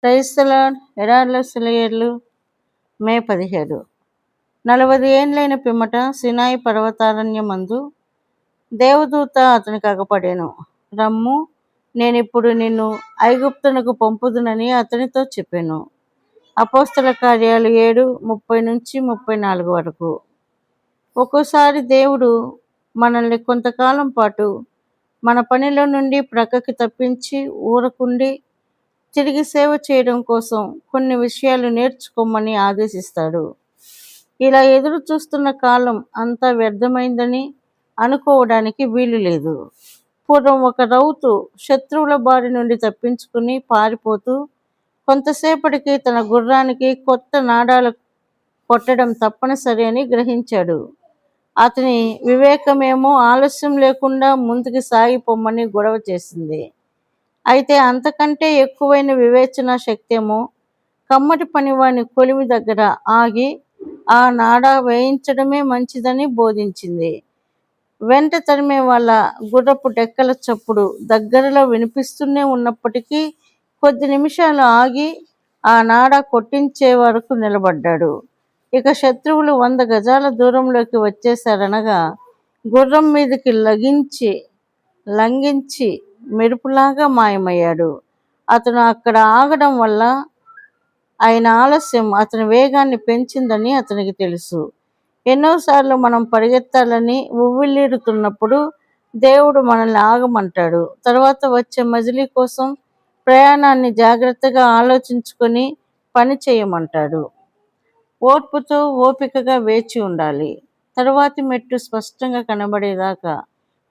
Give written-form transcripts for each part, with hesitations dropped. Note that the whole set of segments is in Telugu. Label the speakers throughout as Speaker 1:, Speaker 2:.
Speaker 1: క్రైస్తల ఎడార్లసలేర్లు మే 17 40 ఏండ్లైన పిమ్మట సినాయి పర్వతారణ్యమందు దేవదూత అతనికి అగపడెను. రమ్ము, నేనిప్పుడు నిన్ను ఐగుప్తునకు పంపుదునని అతనితో చెప్పెను. అపోస్తల కార్యాలు 7:30-34 వరకు. ఒక్కోసారి దేవుడు మనల్ని కొంతకాలం పాటు మన పనిలో నుండి ప్రక్కకి తప్పించి ఊరకుండి తిరిగి సేవ చేయడం కోసం కొన్ని విషయాలు నేర్చుకోమని ఆదేశిస్తాడు. ఇలా ఎదురు చూస్తున్న కాలం అంతా వ్యర్థమైందని అనుకోవడానికి వీలు లేదు. పూర్వం ఒక రౌతు శత్రువుల బారి నుండి తప్పించుకుని పారిపోతూ కొంతసేపటికి తన గుర్రానికి కొత్త నాడాలు కొట్టడం తప్పనిసరి అని గ్రహించాడు. అతని వివేకమేమో ఆలస్యం లేకుండా ముందుకు సాగిపోమ్మని గొడవ చేసింది. అయితే అంతకంటే ఎక్కువైన వివేచన శక్తేమో కమ్మటి పనివాని కొలిమి దగ్గర ఆగి ఆ నాడ వేయించడమే మంచిదని బోధించింది. వెంట తరిమే వాళ్ళ గుర్రపు డెక్కల చప్పుడు దగ్గరలో వినిపిస్తూనే ఉన్నప్పటికీ కొద్ది నిమిషాలు ఆగి ఆ నాడ కొట్టించే వరకు నిలబడ్డాడు. ఇక శత్రువులు 100 గజాల దూరంలోకి వచ్చేశారనగా గుర్రం మీదకి లంఘించి మెరుపులాగా మాయమయ్యాడు. అతను అక్కడ ఆగడం వల్ల ఆయన ఆలస్యం అతని వేగాన్ని పెంచిందని అతనికి తెలుసు. ఎన్నోసార్లు మనం పరిగెత్తాలని ఉవ్విళ్ళూరుతున్నప్పుడు దేవుడు మనల్ని ఆగమంటాడు. తర్వాత వచ్చే మజిలీ కోసం ప్రయాణాన్ని జాగ్రత్తగా ఆలోచించుకొని పని చేయమంటాడు. ఓర్పుతో ఓపికగా వేచి ఉండాలి. తరువాతి మెట్టు స్పష్టంగా కనబడేదాకా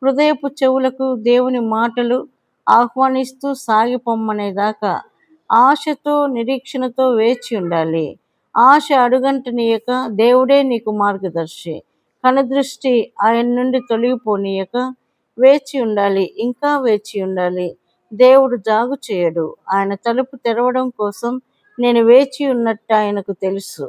Speaker 1: హృదయపు చెవులకు దేవుని మాటలు ఆహ్వానిస్తూ సాగిపోమ్మనేదాకా ఆశతో నిరీక్షణతో వేచి ఉండాలి. ఆశ అడుగంటనీయక దేవుడే నీకు మార్గదర్శి. కనుదృష్టి ఆయన నుండి తొలగిపోనీయక వేచి ఉండాలి. ఇంకా వేచి ఉండాలి. దేవుడు జాగు చేయడు. ఆయన తలుపు తెరవడం కోసం నేను వేచి ఉన్నట్టు ఆయనకు తెలుసు.